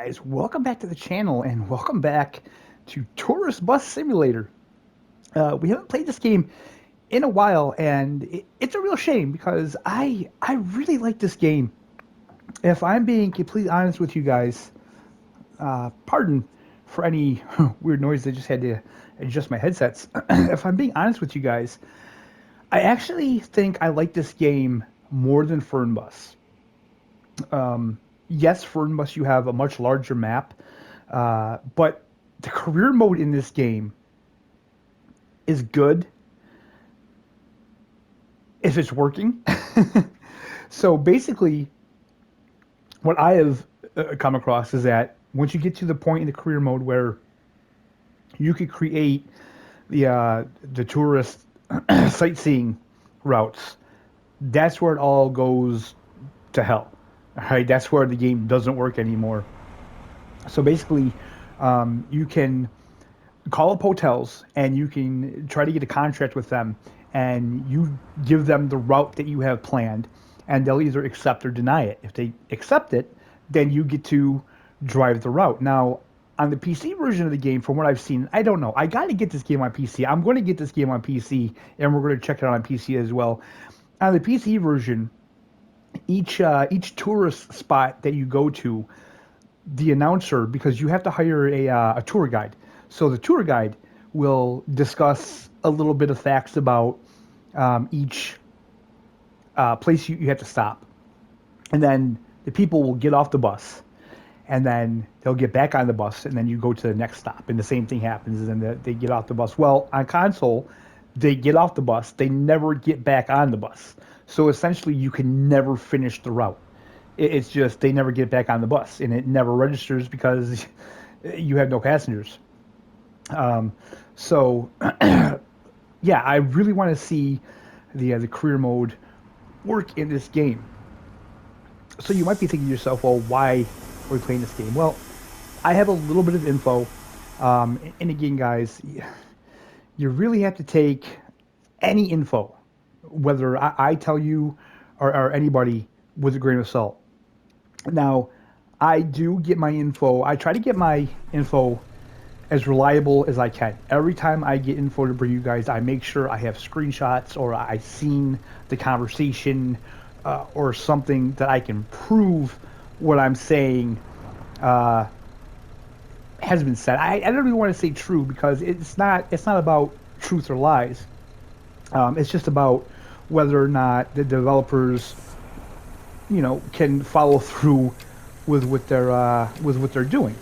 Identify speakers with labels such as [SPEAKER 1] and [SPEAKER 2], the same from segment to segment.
[SPEAKER 1] guys, welcome back to the channel and welcome back to Tourist Bus Simulator. We haven't played this game in a while and it's a real shame because I really like this game. If I'm being completely honest with you guys, pardon for any weird noise. I just had to adjust my headsets. If I'm being honest with you guys, I actually think I like this game more than Fernbus. Yes, Fernbus you have a much larger map, but the career mode in this game is good if it's working. So basically, what I have come across is that once you get to the point in the career mode where you could create the tourist sightseeing routes, that's where it all goes to hell. Right, that's where the game doesn't work anymore. So basically, you can call up hotels and you can try to get a contract with them, and you give them the route that you have planned, and they'll either accept or deny it. If they accept it, then you get to drive the route. Now, on the PC version of the game, from what I've seen, I don't know. I got to get this game on PC. I'm going to get this game on PC, and we're going to check it out on PC as well. On the PC version, each tourist spot that you go to, the announcer, because you have to hire a tour guide. So the tour guide will discuss a little bit of facts about each place you have to stop. And then the people will get off the bus, and then they'll get back on the bus, and then you go to the next stop, and the same thing happens, and then they get off the bus. Well, on console, they get off the bus, they never get back on the bus. So essentially, you can never finish the route. It's just they never get back on the bus, and it never registers because you have no passengers. So, yeah, I really want to see the career mode work in this game. So you might be thinking to yourself, well, why are we playing this game? Well, I have a little bit of info, and again, guys, you really have to take any info, whether I tell you or anybody, with a grain of salt. Now, I do get my info. I try to get my info as reliable as I can. Every time I get info to bring you guys, I make sure I have screenshots or I've seen the conversation or something that I can prove what I'm saying has been said. I don't even want to say true because it's not about truth or lies. It's just about whether or not the developers, can follow through with what they're doing.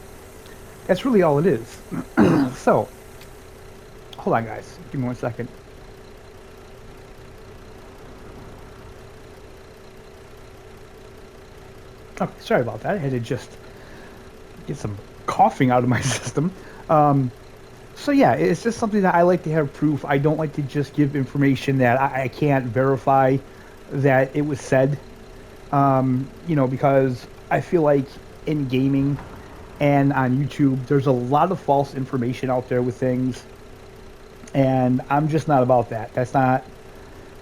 [SPEAKER 1] That's really all it is. So, hold on, guys. Give me 1 second. Okay, sorry about that. I had to just get some coughing out of my system. So yeah, it's just something that I like to have proof. I don't like to just give information that I can't verify that it was said. Because I feel like in gaming and on YouTube, there's a lot of false information out there with things, and I'm just not about that. That's not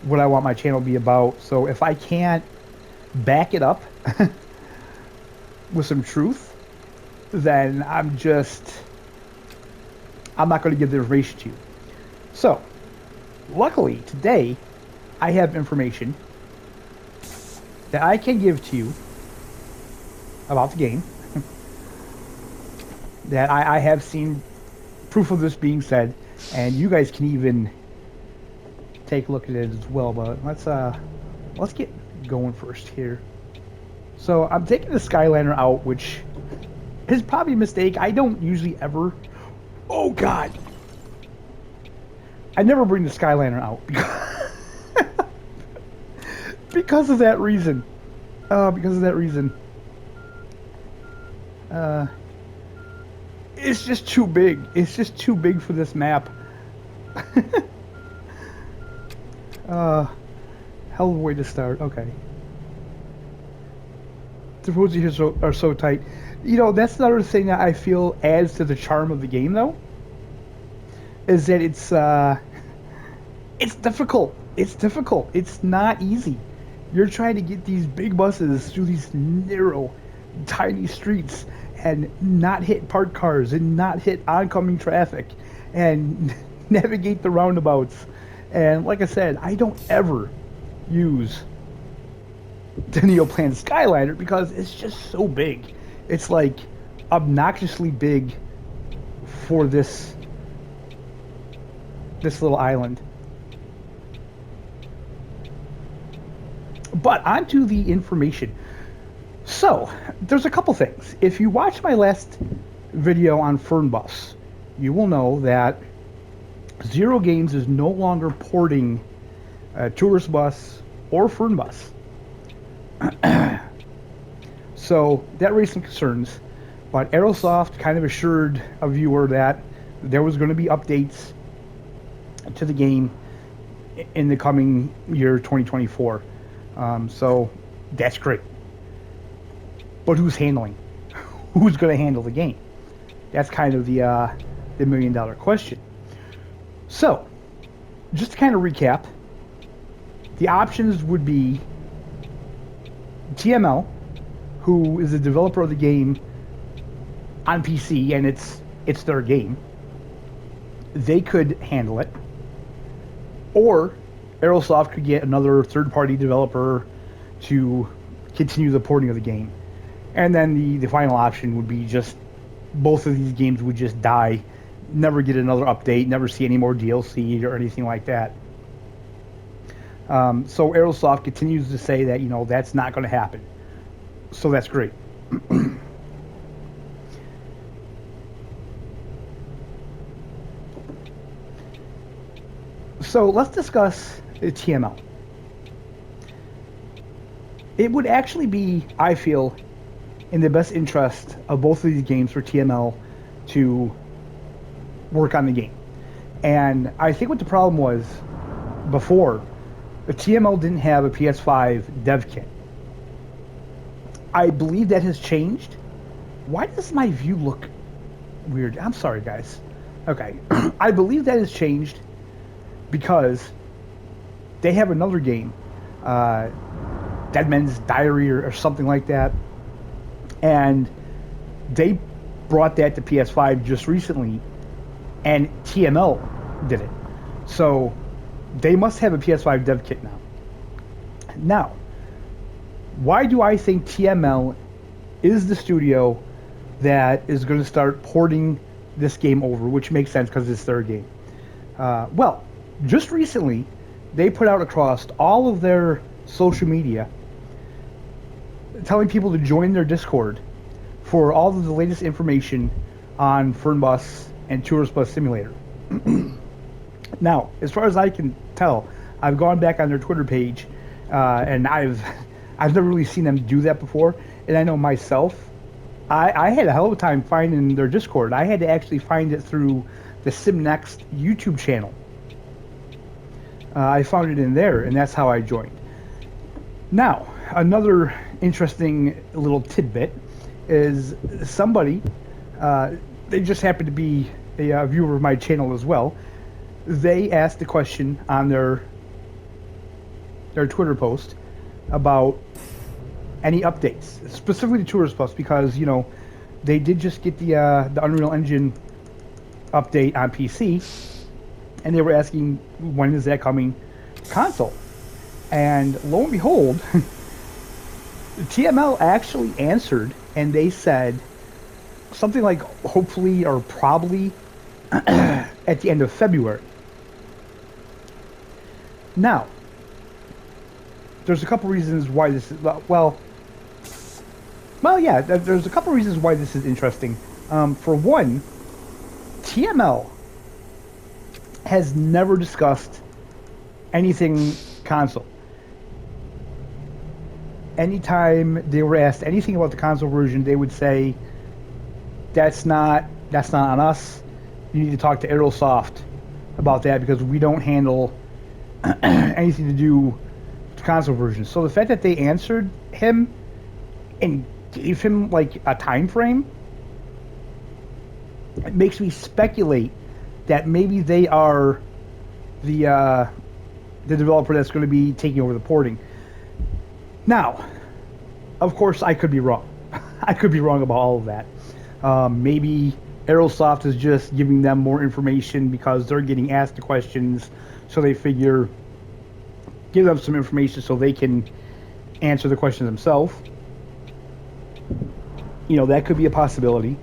[SPEAKER 1] what I want my channel to be about. So if I can't back it up with some truth, then I'm not going to give the information to you. So, luckily, today, I have information that I can give to you about the game, that I have seen proof of this being said, and you guys can even take a look at it as well. But let's get going first here. So I'm taking the Skyliner out, which is probably a mistake. I don't usually ever. Oh God! I never bring the Skyliner out because of that reason. It's just too big. It's just too big for this map. Hell of a way to start. Okay. The roads here are so tight. That's another thing that I feel adds to the charm of the game, though. Is that it's difficult. It's difficult. It's not easy. You're trying to get these big buses through these narrow, tiny streets, and not hit parked cars and not hit oncoming traffic and navigate the roundabouts. And like I said, I don't ever use the Neoplan Skyliner because it's just so big. It's like obnoxiously big for this little island. But onto the information. So, there's a couple things. If you watched my last video on Fernbus, you will know that Zero Games is no longer porting Tourist Bus or Fernbus. So, that raised some concerns. But Aerosoft kind of assured a viewer that there was going to be updates to the game in the coming year, 2024. So, that's great. But who's handling? Who's going to handle the game? That's kind of the $1 million question. So, just to kind of recap, the options would be TML, who is the developer of the game on PC, and it's their game. They could handle it, or Aerosoft could get another third-party developer to continue the porting of the game. And then the final option would be just both of these games would just die, never get another update, never see any more DLC or anything like that. So Aerosoft continues to say that, that's not going to happen. So that's great. So let's discuss TML. It would actually be, I feel, in the best interest of both of these games for TML to work on the game. And I think what the problem was before, the TML didn't have a PS5 dev kit. I believe that has changed. Why does my view look weird? I'm sorry, guys. Okay. I believe that has changed because they have another game, Dead Man's Diary or something like that. And they brought that to PS5 just recently, and TML did it. So they must have a PS5 dev kit now. Now, why do I think TML is the studio that is going to start porting this game over, which makes sense because it's their game? Well, just recently, they put out across all of their social media telling people to join their Discord for all of the latest information on Fernbus and Tourist Bus Simulator. Now, as far as I can tell, I've gone back on their Twitter page, and I've never really seen them do that before. And I know myself, I had a hell of a time finding their Discord. I had to actually find it through the SimNext YouTube channel. I found it in there, and that's how I joined. Now, another interesting little tidbit is somebody, they just happened to be a viewer of my channel as well. They asked a question on their Twitter post about any updates, specifically to Tourist Bus, because they did just get the Unreal Engine update on PC, and they were asking when is that coming console. And lo and behold, TML actually answered, and they said something like hopefully or probably at the end of February. Now, there's a couple reasons why this is, well, yeah, there's a couple reasons why this is interesting. For one, TML has never discussed anything console. Anytime they were asked anything about the console version, they would say, that's not on us. You need to talk to Aerosoft about that because we don't handle anything to do with the console version. So the fact that they answered him and gave him like a time frame, it makes me speculate that maybe they are the developer that's going to be taking over the porting. Now, of course, I could be wrong. I could be wrong about all of that. Maybe Aerosoft is just giving them more information because they're getting asked the questions, so they figure give them some information so they can answer the questions themselves. That could be a possibility.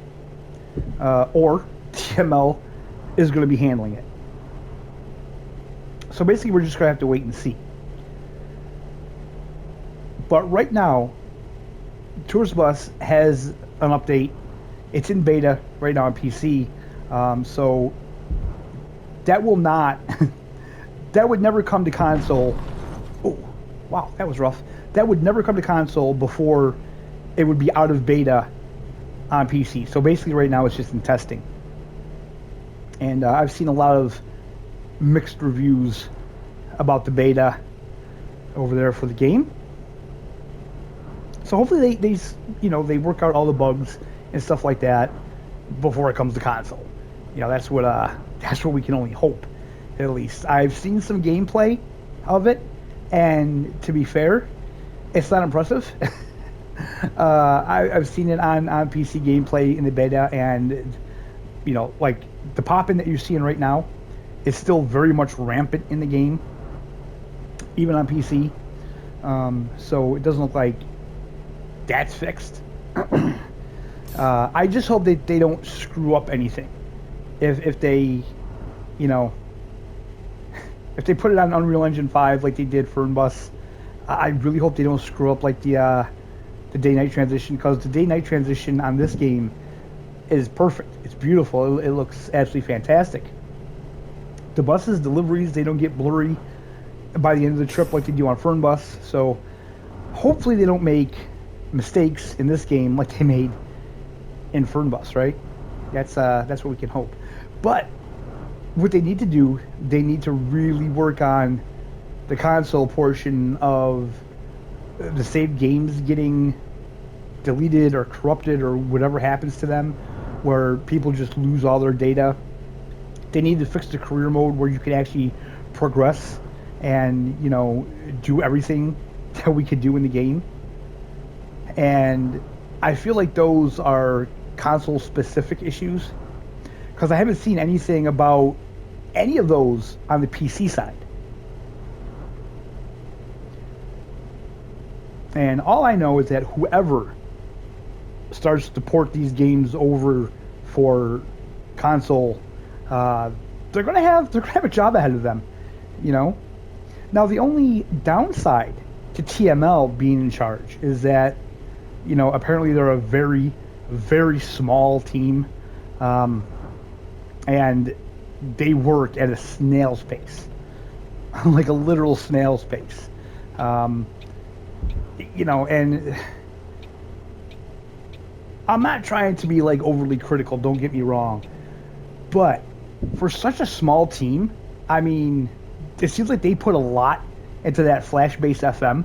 [SPEAKER 1] Or TML is going to be handling it. So basically, we're just going to have to wait and see. But right now, Tourist Bus has an update. It's in beta right now on PC. So that will not... that would never come to console. Oh, wow, that was rough. That would never come to console before it would be out of beta on PC. So basically right now it's just in testing. And I've seen a lot of mixed reviews about the beta over there for the game. So hopefully they work out all the bugs and stuff like that before it comes to console. That's what we can only hope. At least I've seen some gameplay of it, and to be fair, it's not impressive. I've seen it on PC gameplay in the beta, and like the pop-in that you're seeing right now is still very much rampant in the game, even on PC. So it doesn't look like that's fixed. I just hope that they don't screw up anything. If they, if they put it on Unreal Engine 5 like they did for Bus, I really hope they don't screw up like the day-night transition, because the day-night transition on this game is perfect. It's beautiful. It looks absolutely fantastic. The bus's deliveries, they don't get blurry by the end of the trip like they do on Fernbus. So hopefully they don't make mistakes in this game like they made in Fernbus, right? That's what we can hope. But what they need to do, they need to really work on the console portion of the saved games getting deleted or corrupted or whatever happens to them, where people just lose all their data. They need to fix the career mode where you can actually progress and do everything that we could do in the game. And I feel like those are console specific issues, because I haven't seen anything about any of those on the PC side. And all I know is that whoever starts to port these games over for console, they're gonna have a job ahead of them. Now the only downside to TML being in charge is that apparently they're a very, very small team, and they work at a snail's pace, like a literal snail's pace. And I'm not trying to be like overly critical, don't get me wrong, but for such a small team, I mean, it seems like they put a lot into that flash-based FM.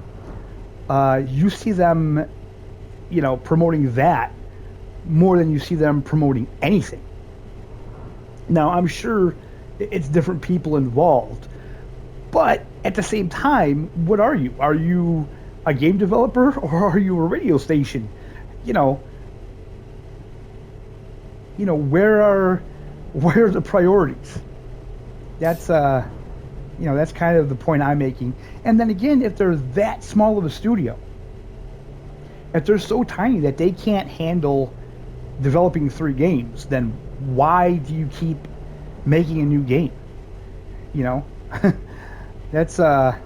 [SPEAKER 1] You see them, promoting that more than you see them promoting anything. Now, I'm sure it's different people involved, but at the same time, what are you? Are you a game developer, or are you a radio station? Where are the priorities? That's that's kind of the point I'm making. And then again, if they're that small of a studio, if they're so tiny that they can't handle developing 3 games, then why do you keep making a new game? That's a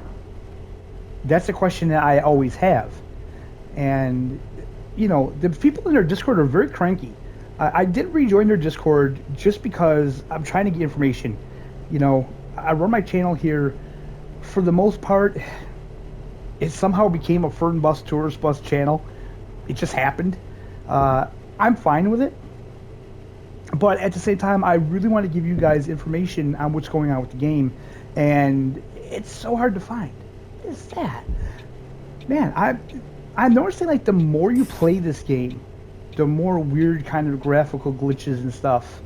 [SPEAKER 1] question that I always have. And the people in their Discord are very cranky. I did rejoin their Discord just because I'm trying to get information. I run my channel here. For the most part, it somehow became a Fernbus Tourist Bus channel. It just happened. I'm fine with it. But at the same time, I really want to give you guys information on what's going on with the game. And it's so hard to find. What is that? Man, I'm noticing like the more you play this game, the more weird kind of graphical glitches and stuff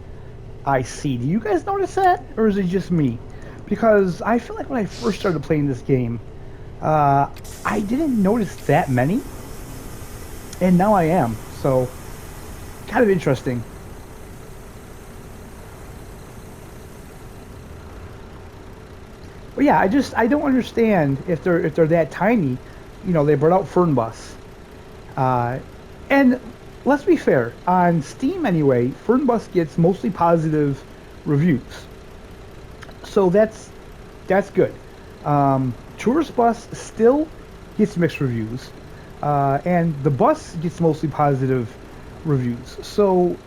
[SPEAKER 1] I see. Do you guys notice that? Or is it just me? Because I feel like when I first started playing this game, I didn't notice that many. And now I am. So, kind of interesting. But yeah, I don't understand if they're that tiny. You know, they brought out Fernbus, and let's be fair. On Steam anyway, Fernbus gets mostly positive reviews, so that's good. Tourist Bus still gets mixed reviews, and the bus gets mostly positive reviews. So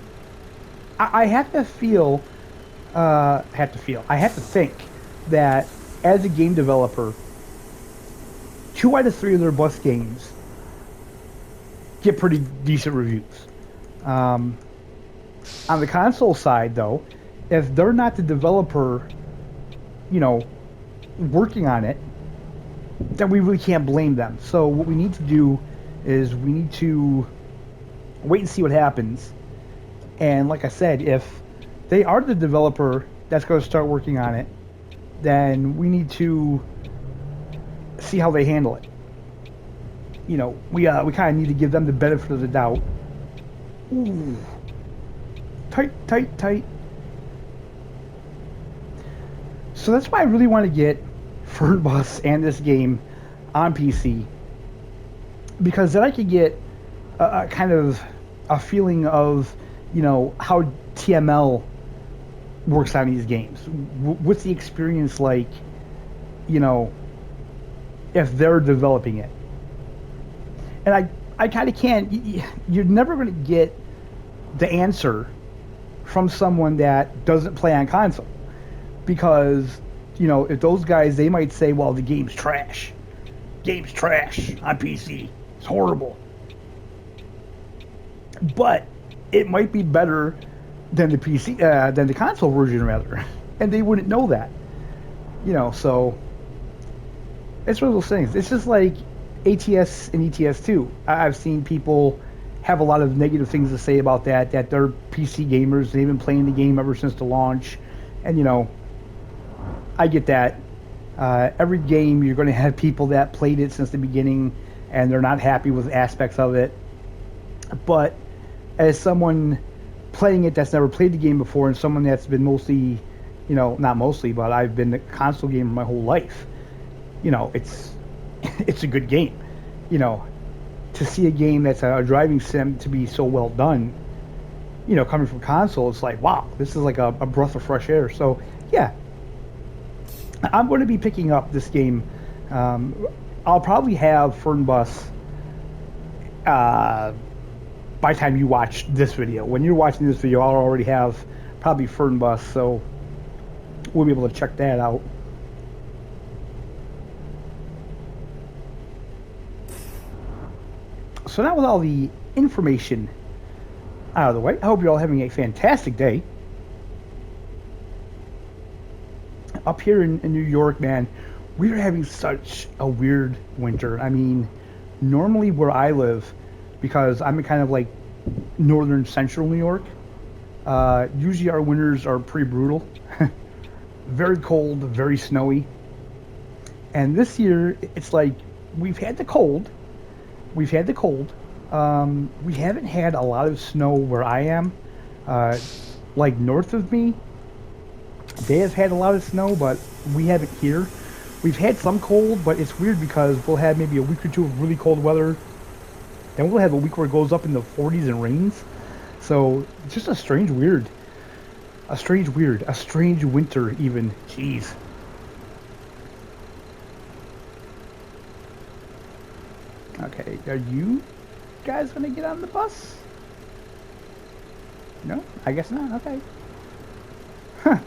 [SPEAKER 1] I have to feel, I have to think that as a game developer, 2 out of 3 of their bus games get pretty decent reviews. Um, on the console side, though, if they're not the developer, you know, working on it, then we really can't blame them. So what we need to do is we need to wait and see what happens. And like I said, if they are the developer that's going to start working on it, then we need to see how they handle it. You know, we kind of need to give them the benefit of the doubt. Ooh, tight, tight, tight. So that's why I really want to get Fernbus and this game on PC, because then I could get a kind of a feeling of, you know, how TML works on these games. What's the experience like, you know, if they're developing it? And I kind of can't, you're never going to get the answer from someone that doesn't play on console. Because, you know, if those guys, they might say, well, the game's trash. Game's trash on PC. It's horrible. But it might be better than the PC, than the console version, rather. And they wouldn't know that. You know, so it's one of those things. It's just like ATS and ETS2. I've seen people have a lot of negative things to say about that they're PC gamers. They've been playing the game ever since the launch. And, you know, I get that. Every game, you're going to have people that played it since the beginning, and they're not happy with aspects of it. But as someone playing it that's never played the game before, and someone that's been mostly, you know, not mostly, but I've been a console gamer my whole life, you know, it's a good game. You know, to see a game that's a driving sim to be so well done, you know, coming from console, it's like, wow, this is like a breath of fresh air. So, yeah, I'm going to be picking up this game. I'll probably have Fernbus by the time you watch this video. When you're watching this video, I'll already have probably Fernbus, so we'll be able to check that out. So now with all the information out of the way, I hope you're all having a fantastic day. Up here in New York, man, we're having such a weird winter. I mean, normally where I live, because I'm in kind of like northern central New York, usually our winters are pretty brutal. Very cold, very snowy. And this year, it's like we've had the cold. We haven't had a lot of snow where I am. Like north of me, they have had a lot of snow, but we haven't here. We've had some cold, but it's weird because we'll have maybe a week or two of really cold weather. Then we'll have a week where it goes up in the 40s and rains. So it's just a strange winter even. Jeez. Okay, are you guys gonna get on the bus? No? I guess not. Okay. Huh.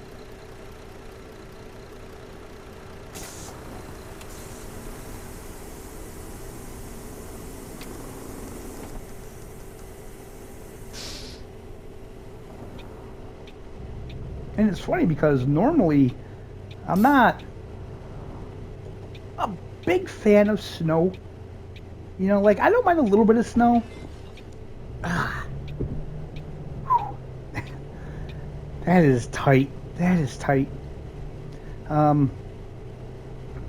[SPEAKER 1] And it's funny because normally I'm not a big fan of snow. You know, like, I don't mind a little bit of snow. Ah. That is tight.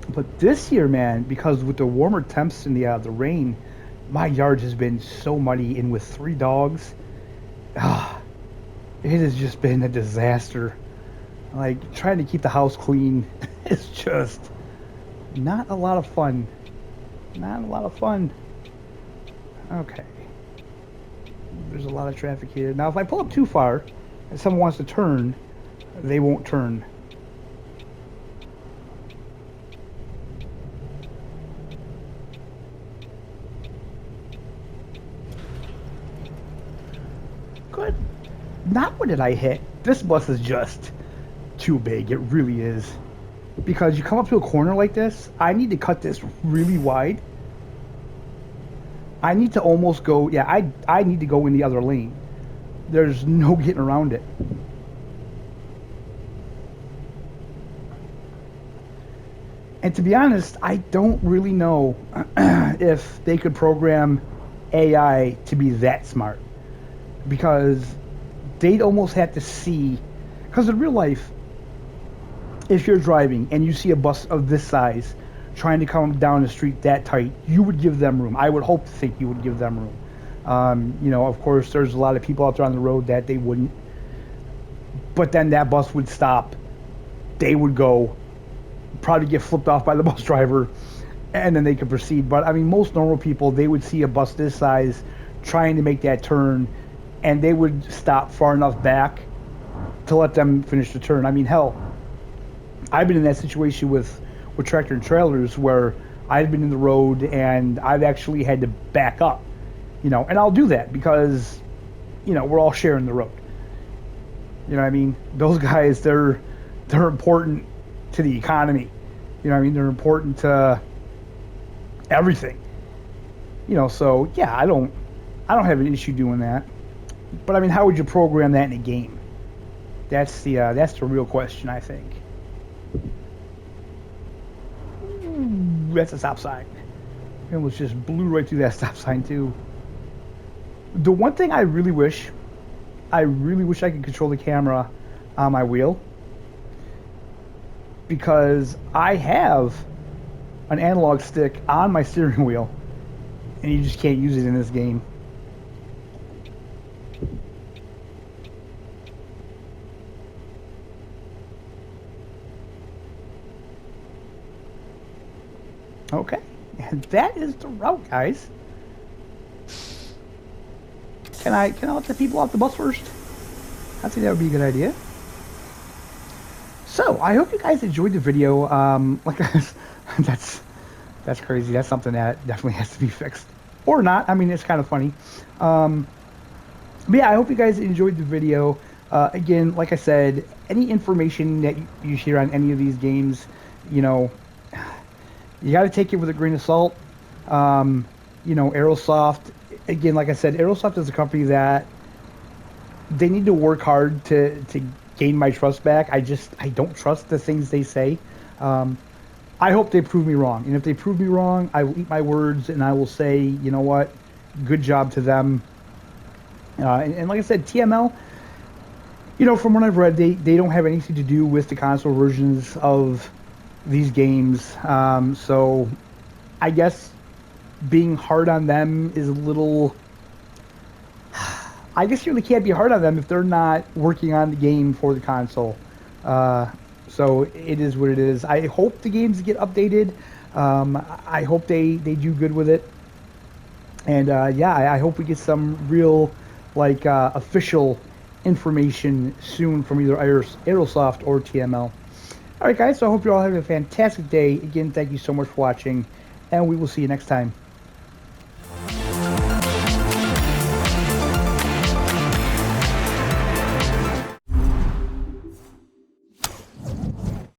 [SPEAKER 1] But this year, man, because with the warmer temps and the rain, my yard has been so muddy, and with 3 dogs, ah, it has just been a disaster. Like, trying to keep the house clean is just not a lot of fun. Not a lot of fun. Okay. There's a lot of traffic here. Now, if I pull up too far and someone wants to turn, they won't turn. Good. Not what did I hit. This bus is just too big. It really is. Because you come up to a corner like this, I need to cut this really wide. I need to almost go, yeah, I need to go in the other lane. There's no getting around it. And to be honest, I don't really know if they could program AI to be that smart. Because they'd almost have to see, because in real life, if you're driving and you see a bus of this size trying to come down the street that tight, you would give them room. I would hope to think you would give them room. You know, of course, there's a lot of people out there on the road that they wouldn't. But then that bus would stop. They would go, probably get flipped off by the bus driver, and then they could proceed. But I mean, most normal people, they would see a bus this size trying to make that turn, and they would stop far enough back to let them finish the turn. I mean, hell, I've been in that situation with tractor and trailers where I've been in the road and I've actually had to back up, you know, and I'll do that because, you know, we're all sharing the road. You know what I mean? Those guys, they're important to the economy. You know what I mean? They're important to everything. You know, so yeah, I don't have an issue doing that. But I mean, how would you program that in a game? That's the real question, I think. That's a stop sign. It was just blew right through that stop sign too. The one thing I really wish I could control the camera on my wheel, because I have an analog stick on my steering wheel and you just can't use it in this game. Okay, and that is the route, guys. Can I let the people off the bus first? I think that would be a good idea. So I hope you guys enjoyed the video. Like that's crazy. That's something that definitely has to be fixed, or not. I mean, it's kind of funny. But yeah, I hope you guys enjoyed the video. Again, like I said, any information that you hear on any of these games, you know, you got to take it with a grain of salt. You know, Aerosoft, again, like I said, Aerosoft is a company that they need to work hard to gain my trust back. I don't trust the things they say. I hope they prove me wrong. And if they prove me wrong, I will eat my words and I will say, you know what, good job to them. And like I said, TML, you know, from what I've read, they don't have anything to do with the console versions of these games. So I guess being hard on them is a little... I guess you really can't be hard on them if they're not working on the game for the console. So it is what it is. I hope the games get updated. I hope they do good with it. And yeah, I hope we get some real, like, official information soon from either Aerosoft or TML. Alright guys, so I hope you all have a fantastic day. Again, thank you so much for watching, and we will see you next time.